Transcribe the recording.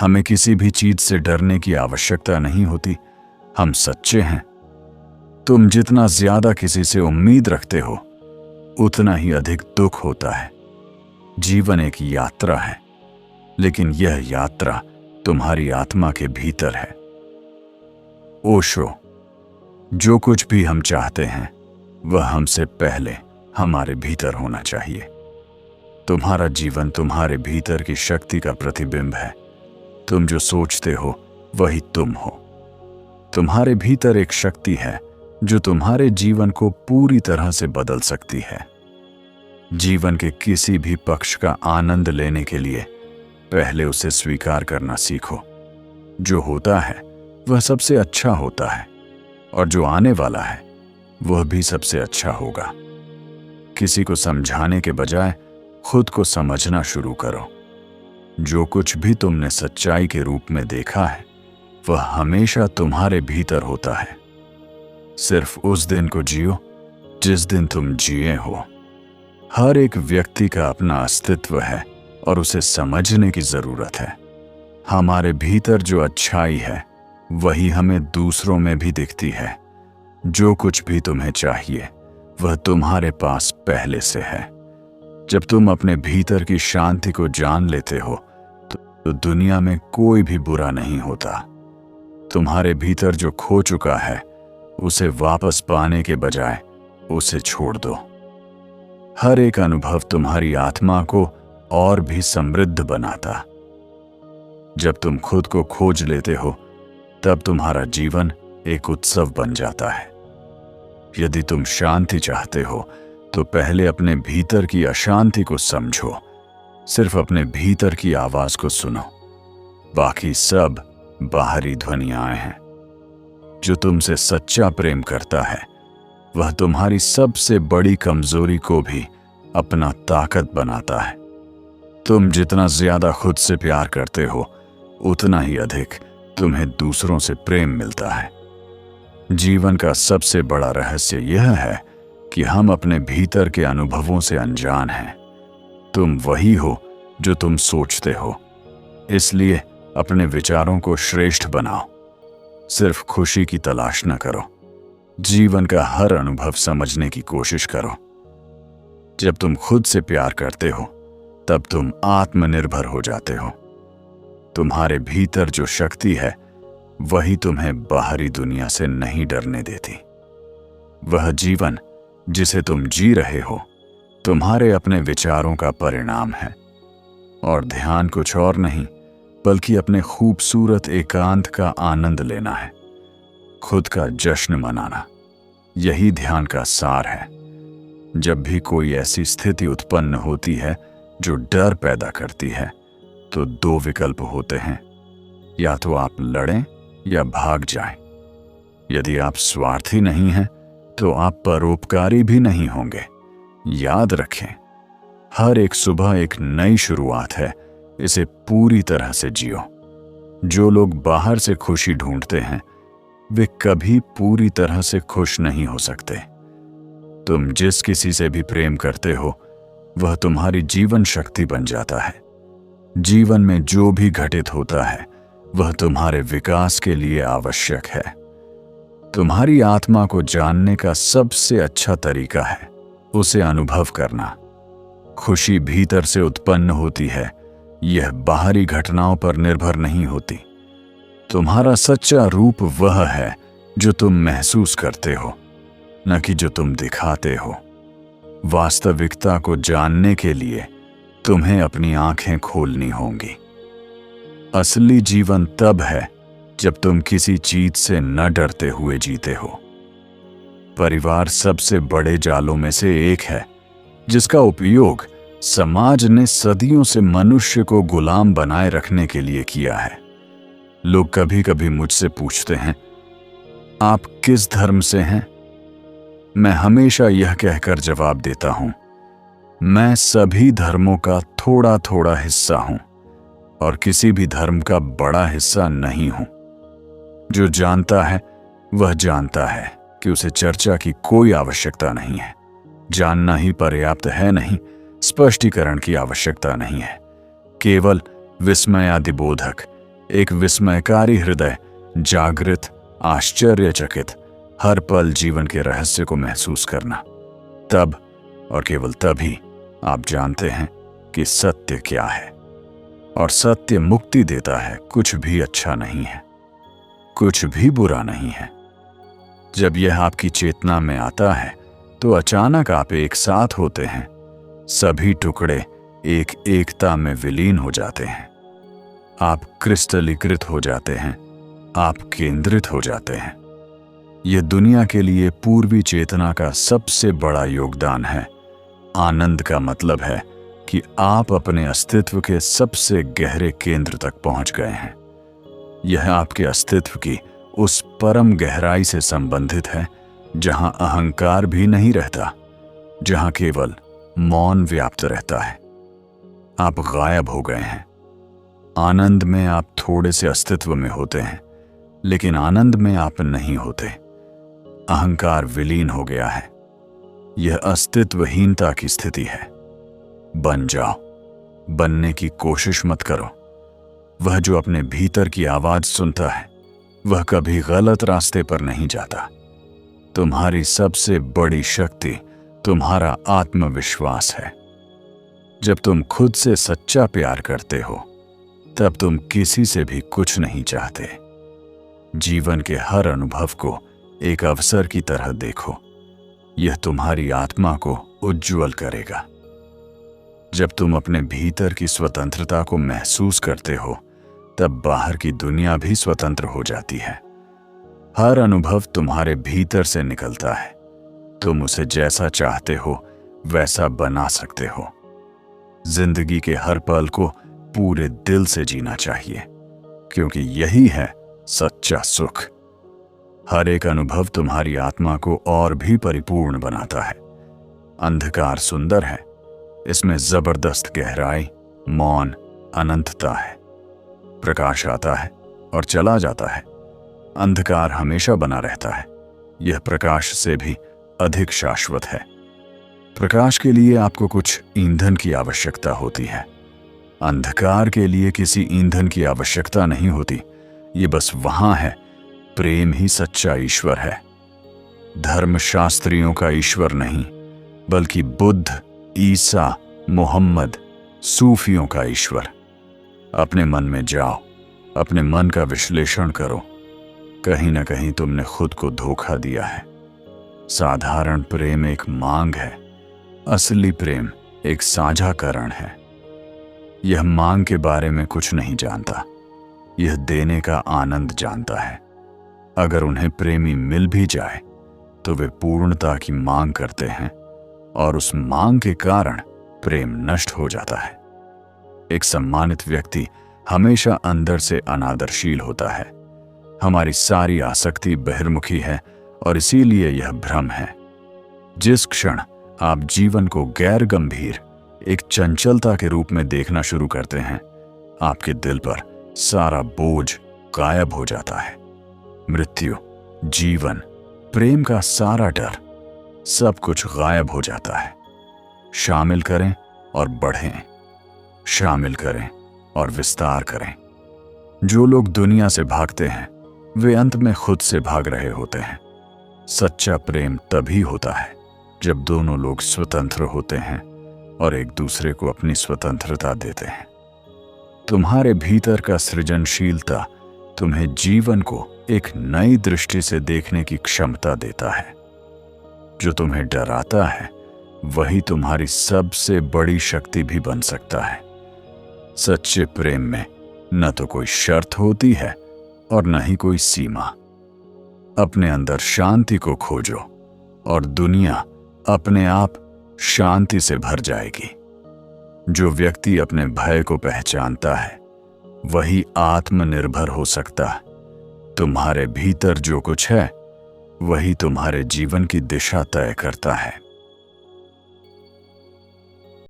हमें किसी भी चीज से डरने की आवश्यकता नहीं होती। हम सच्चे हैं। तुम जितना ज्यादा किसी से उम्मीद रखते हो, उतना ही अधिक दुख होता है। जीवन एक यात्रा है, लेकिन यह यात्रा तुम्हारी आत्मा के भीतर है। ओशो, जो कुछ भी हम चाहते हैं वह हमसे पहले हमारे भीतर होना चाहिए। तुम्हारा जीवन तुम्हारे भीतर की शक्ति का प्रतिबिंब है। तुम जो सोचते हो वही तुम हो। तुम्हारे भीतर एक शक्ति है जो तुम्हारे जीवन को पूरी तरह से बदल सकती है। जीवन के किसी भी पक्ष का आनंद लेने के लिए पहले उसे स्वीकार करना सीखो। जो होता है वह सबसे अच्छा होता है, और जो आने वाला है वह भी सबसे अच्छा होगा। किसी को समझाने के बजाय खुद को समझना शुरू करो। जो कुछ भी तुमने सच्चाई के रूप में देखा है वह हमेशा तुम्हारे भीतर होता है। सिर्फ उस दिन को जियो जिस दिन तुम जिए हो। हर एक व्यक्ति का अपना अस्तित्व है और उसे समझने की जरूरत है। हमारे भीतर जो अच्छाई है वही हमें दूसरों में भी दिखती है। जो कुछ भी तुम्हें चाहिए वह तुम्हारे पास पहले से है। जब तुम अपने भीतर की शांति को जान लेते हो तो दुनिया में कोई भी बुरा नहीं होता। तुम्हारे भीतर जो खो चुका है उसे वापस पाने के बजाय उसे छोड़ दो। हर एक अनुभव तुम्हारी आत्मा को और भी समृद्ध बनाता। जब तुम खुद को खोज लेते हो तब तुम्हारा जीवन एक उत्सव बन जाता है। यदि तुम शांति चाहते हो तो पहले अपने भीतर की अशांति को समझो। सिर्फ अपने भीतर की आवाज को सुनो। बाकी सब बाहरी ध्वनियां हैं। जो तुमसे सच्चा प्रेम करता है वह तुम्हारी सबसे बड़ी कमजोरी को भी अपना ताकत बनाता है। तुम जितना ज्यादा खुद से प्यार करते हो उतना ही अधिक तुम्हें दूसरों से प्रेम मिलता है। जीवन का सबसे बड़ा रहस्य यह है कि हम अपने भीतर के अनुभवों से अनजान हैं। तुम वही हो जो तुम सोचते हो। इसलिए अपने विचारों को श्रेष्ठ बनाओ। सिर्फ खुशी की तलाश न करो। जीवन का हर अनुभव समझने की कोशिश करो। जब तुम खुद से प्यार करते हो तब तुम आत्मनिर्भर हो जाते हो। तुम्हारे भीतर जो शक्ति है वही तुम्हें बाहरी दुनिया से नहीं डरने देती। वह जीवन जिसे तुम जी रहे हो तुम्हारे अपने विचारों का परिणाम है। और ध्यान कुछ और नहीं बल्कि अपने खूबसूरत एकांत का आनंद लेना है। खुद का जश्न मनाना, यही ध्यान का सार है। जब भी कोई ऐसी स्थिति उत्पन्न होती है जो डर पैदा करती है तो दो विकल्प होते हैं। या तो आप लड़ें या भाग जाएं। यदि आप स्वार्थी नहीं हैं तो आप परोपकारी भी नहीं होंगे। याद रखें, हर एक सुबह एक नई शुरुआत है। इसे पूरी तरह से जियो। जो लोग बाहर से खुशी ढूंढते हैं वे कभी पूरी तरह से खुश नहीं हो सकते। तुम जिस किसी से भी प्रेम करते हो वह तुम्हारी जीवन शक्ति बन जाता है। जीवन में जो भी घटित होता है वह तुम्हारे विकास के लिए आवश्यक है। तुम्हारी आत्मा को जानने का सबसे अच्छा तरीका है उसे अनुभव करना। खुशी भीतर से उत्पन्न होती है, यह बाहरी घटनाओं पर निर्भर नहीं होती। तुम्हारा सच्चा रूप वह है जो तुम महसूस करते हो, न कि जो तुम दिखाते हो। वास्तविकता को जानने के लिए तुम्हें अपनी आंखें खोलनी होंगी। असली जीवन तब है जब तुम किसी चीज से न डरते हुए जीते हो। परिवार सबसे बड़े जालों में से एक है जिसका उपयोग समाज ने सदियों से मनुष्य को गुलाम बनाए रखने के लिए किया है। लोग कभी कभी मुझसे पूछते हैं, आप किस धर्म से हैं? मैं हमेशा यह कहकर जवाब देता हूं, मैं सभी धर्मों का थोड़ा थोड़ा हिस्सा हूं और किसी भी धर्म का बड़ा हिस्सा नहीं हूं। जो जानता है वह जानता है कि उसे चर्चा की कोई आवश्यकता नहीं है। जानना ही पर्याप्त है, नहीं स्पष्टीकरण की आवश्यकता नहीं है। केवल विस्मयादिबोधक एक विस्मयकारी हृदय, जागृत, आश्चर्यचकित, हर पल जीवन के रहस्य को महसूस करना। तब और केवल तभी आप जानते हैं कि सत्य क्या है। और सत्य मुक्ति देता है। कुछ भी अच्छा नहीं है, कुछ भी बुरा नहीं है। जब यह आपकी चेतना में आता है तो अचानक आप एक साथ होते हैं। सभी टुकड़े एक एकता में विलीन हो जाते हैं। आप क्रिस्टलीकृत हो जाते हैं, आप केंद्रित हो जाते हैं। यह दुनिया के लिए पूर्वी चेतना का सबसे बड़ा योगदान है। आनंद का मतलब है कि आप अपने अस्तित्व के सबसे गहरे केंद्र तक पहुंच गए हैं। यह आपके अस्तित्व की उस परम गहराई से संबंधित है जहां अहंकार भी नहीं रहता, जहां केवल मौन व्याप्त रहता है। आप गायब हो गए हैं। आनंद में आप थोड़े से अस्तित्व में होते हैं, लेकिन आनंद में आप नहीं होते। अहंकार विलीन हो गया है। यह अस्तित्वहीनता की स्थिति है। बन जाओ, बनने की कोशिश मत करो। वह जो अपने भीतर की आवाज सुनता है, वह कभी गलत रास्ते पर नहीं जाता। तुम्हारी सबसे बड़ी शक्ति तुम्हारा आत्मविश्वास है। जब तुम खुद से सच्चा प्यार करते हो, तब तुम किसी से भी कुछ नहीं चाहते। जीवन के हर अनुभव को एक अवसर की तरह देखो। यह तुम्हारी आत्मा को उज्ज्वल करेगा। जब तुम अपने भीतर की स्वतंत्रता को महसूस करते हो, तब बाहर की दुनिया भी स्वतंत्र हो जाती है। हर अनुभव तुम्हारे भीतर से निकलता है। तुम उसे जैसा चाहते हो वैसा बना सकते हो। जिंदगी के हर पल को पूरे दिल से जीना चाहिए, क्योंकि यही है सच्चा सुख। हर एक अनुभव तुम्हारी आत्मा को और भी परिपूर्ण बनाता है। अंधकार सुंदर है, इसमें जबरदस्त गहराई, मौन, अनंतता है। प्रकाश आता है और चला जाता है। अंधकार हमेशा बना रहता है। यह प्रकाश से भी अधिक शाश्वत है। प्रकाश के लिए आपको कुछ ईंधन की आवश्यकता होती है। अंधकार के लिए किसी ईंधन की आवश्यकता नहीं होती। ये बस वहां है। प्रेम ही सच्चा ईश्वर है। धर्मशास्त्रियों का ईश्वर नहीं, बल्कि बुद्ध, ईसा, मोहम्मद, सूफियों का ईश्वर। अपने मन में जाओ, अपने मन का विश्लेषण करो। कहीं ना कहीं तुमने खुद को धोखा दिया है। साधारण प्रेम एक मांग है, असली प्रेम एक साझाकरण है। यह मांग के बारे में कुछ नहीं जानता, यह देने का आनंद जानता है। अगर उन्हें प्रेमी मिल भी जाए तो वे पूर्णता की मांग करते हैं, और उस मांग के कारण प्रेम नष्ट हो जाता है। एक सम्मानित व्यक्ति हमेशा अंदर से अनादरशील होता है। हमारी सारी आसक्ति बहिर्मुखी है, और इसीलिए यह भ्रम है। जिस क्षण आप जीवन को गैर गंभीर, एक चंचलता के रूप में देखना शुरू करते हैं, आपके दिल पर सारा बोझ गायब हो जाता है। मृत्यु, जीवन, प्रेम का सारा डर, सब कुछ गायब हो जाता है। शामिल करें और बढ़ें, शामिल करें और विस्तार करें। जो लोग दुनिया से भागते हैं, वे अंत में खुद से भाग रहे होते हैं। सच्चा प्रेम तभी होता है जब दोनों लोग स्वतंत्र होते हैं और एक दूसरे को अपनी स्वतंत्रता देते हैं। तुम्हारे भीतर का सृजनशीलता तुम्हें जीवन को एक नई दृष्टि से देखने की क्षमता देता है। जो तुम्हें डराता है, वही तुम्हारी सबसे बड़ी शक्ति भी बन सकता है। सच्चे प्रेम में न तो कोई शर्त होती है और न ही कोई सीमा। अपने अंदर शांति को खोजो और दुनिया अपने आप शांति से भर जाएगी। जो व्यक्ति अपने भय को पहचानता है, वही आत्मनिर्भर हो सकता है। तुम्हारे भीतर जो कुछ है, वही तुम्हारे जीवन की दिशा तय करता है।